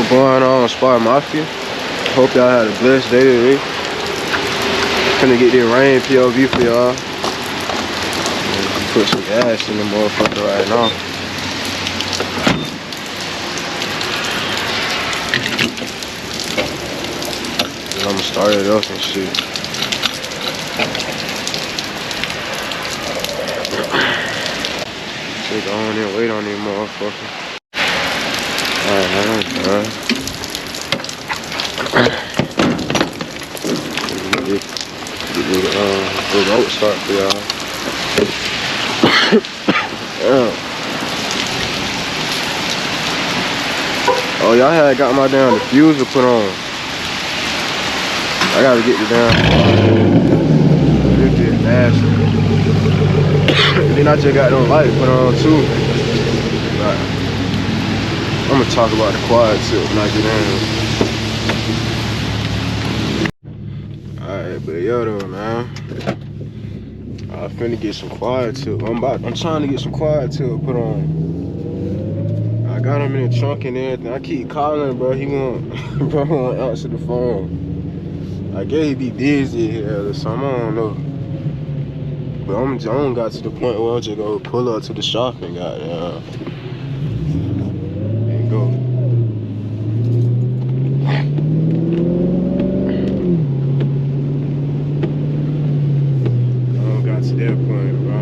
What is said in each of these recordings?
What's going on, Spar Mafia? Hope y'all had a blessed day today. Finna get this rain POV for y'all. Put some gas in the motherfucker right now. And I'ma start it up and shit. So go on and wait on these motherfuckers. Alright, the road start for y'all. Oh, y'all had got my damn diffuser put on. I gotta get the damn. This is nasty. Then I just got them lights put on too. Right. I'm gonna talk about the quad tip when I get in. Alright, but yo though, man. I finna get some quad tip. I'm trying to get some quad tip put on. I got him in the trunk and everything. I keep calling, bro. He won't, bro, won't answer the phone. I guess he be busy here or something. I don't know. But I don't got to the point where I just go pull up to the shop and got and go. I don't got to that point, bro.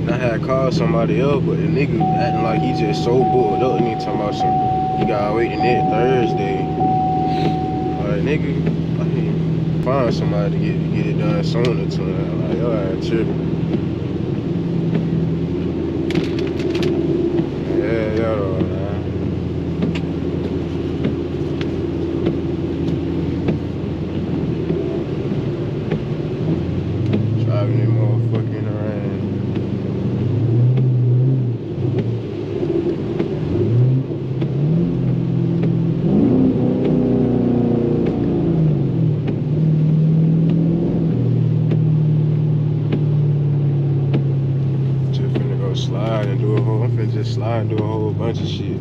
And I had called somebody else, but the nigga acting like he just so bored up and he talking about some. He gotta wait the next Thursday. Like, nigga, I can find somebody to get it done sooner to him. Like, y'all ain't tripping. Yeah, y'all know, man. Driving in motherfucking rain. Slide and do a whole, I'm finna just slide and do a whole bunch of shit.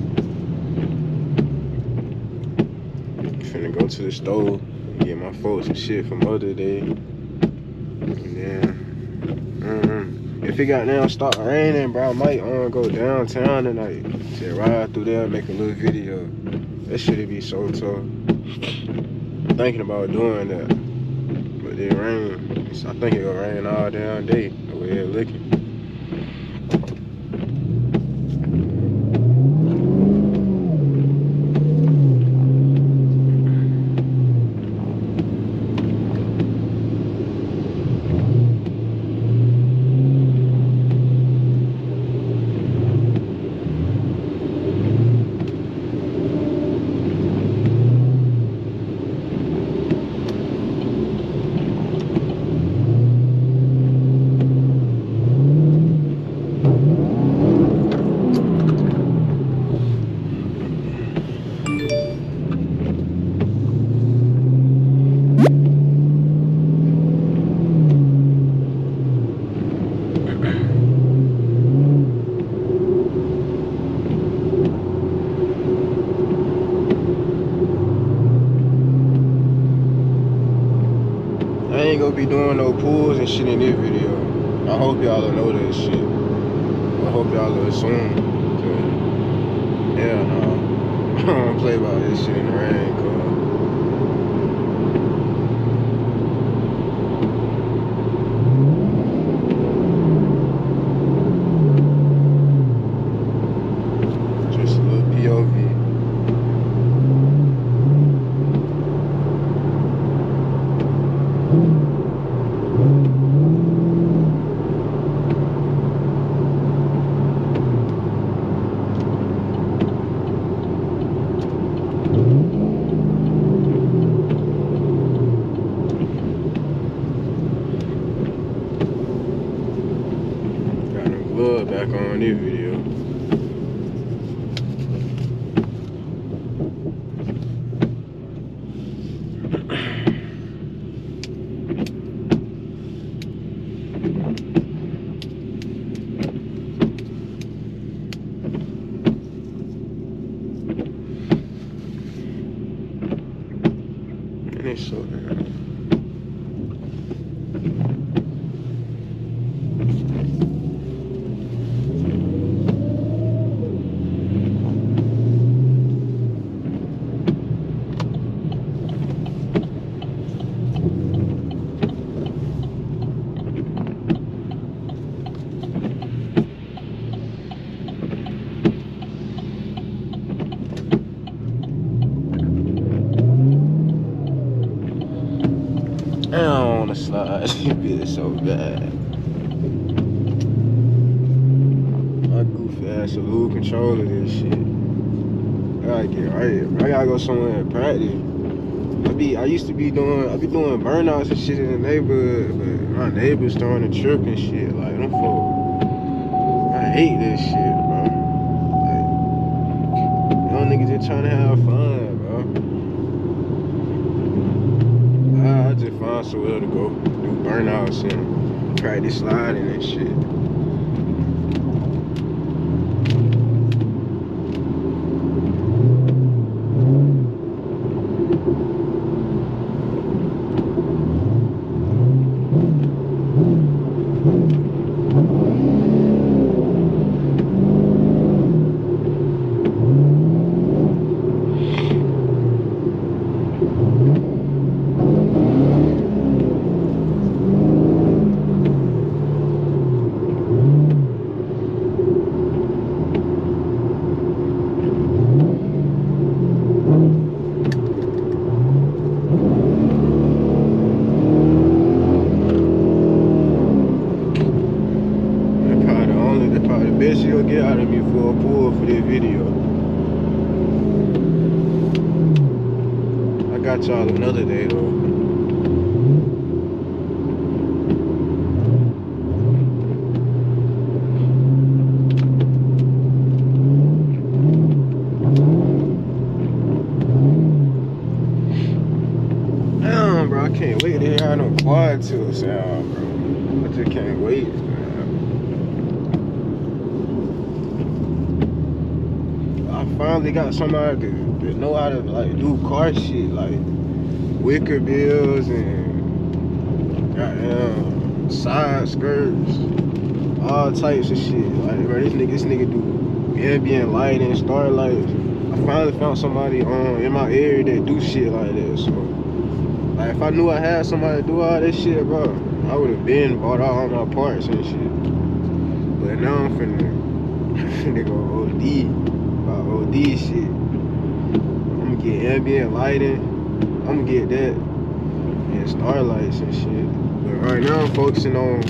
Finna go to the store and get my folks some shit from Mother Day. And then, if it got down start raining, bro, I might go downtown tonight. Just ride through there and make a little video. That shit'd be so tough. I'm thinking about doing that. But it rain. I think it'll rain all damn day the way it's looking. I ain't gonna be doing no pulls and shit in this video. I hope y'all will know that shit. I hope y'all will assume. Hell no. I don't play about this shit in the rain, cuz. Just a little POV. Back on this video. ain't so bad. I don't wanna slide. This bitch so bad. My goofy ass will lose control of this shit. I gotta get right. I gotta go somewhere and practice. I used to be doing burnouts and shit in the neighborhood, but my neighbors starting to trip and shit. Like them folks, I hate this shit, bro. Like, y'all niggas just trying to have fun, bro. I just find somewhere to go do burnouts and practice sliding and shit. Best you'll get out of me for a pull for this video. I got y'all another day though. Damn, bro, I can't wait to hear how no quad tilt sound, bro. I just can't wait. I finally got somebody that know how to like do car shit, like wicker bills and goddamn side skirts, all types of shit. Like, bro, this nigga do ambient lighting, star lights. I finally found somebody in my area that do shit like that. So, like, if I knew I had somebody to do all this shit, bro, I would have been bought all my parts and shit. But now I'm finna go OD. OD shit. I'm gonna get ambient lighting. I'm gonna get that and starlights and shit. But right now I'm focusing on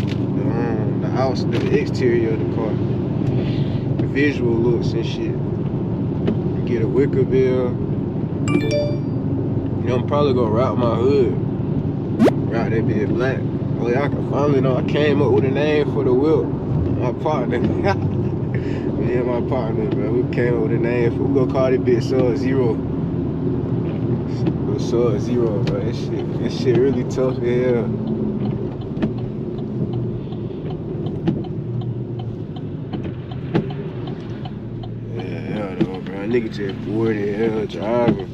the exterior of the car, the visual looks and shit. Get a wicker bill. You know, I'm probably gonna route my hood. Route that bitch black. Oh yeah, I can finally know. I came up with a name for the whip. My partner. Me and my partner, bro, we came up with a name for, we gonna call this bitch Sub-Zero. Sub-Zero, bro. This shit really tough as hell. Yeah, though, bro. Nigga just bored as hell driving.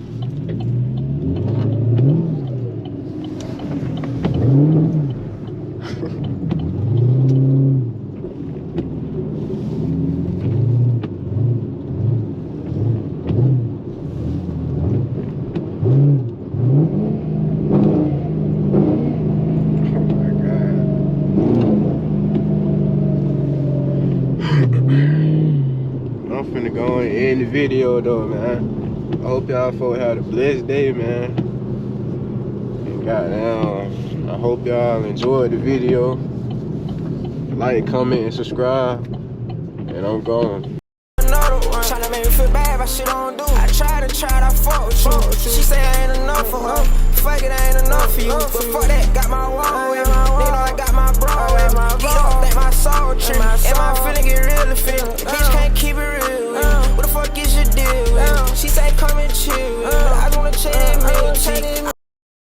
I'm finna go and end the video though, man. I hope y'all folks had a blessed day, man. And goddamn, I hope y'all enjoyed the video. Like, comment, and subscribe. And I'm gone. Tryna make me feel bad about shit I don't do. I tried, I fuck with you. She say I ain't enough for her. Fuck it, I ain't enough for you. But fuck that, got my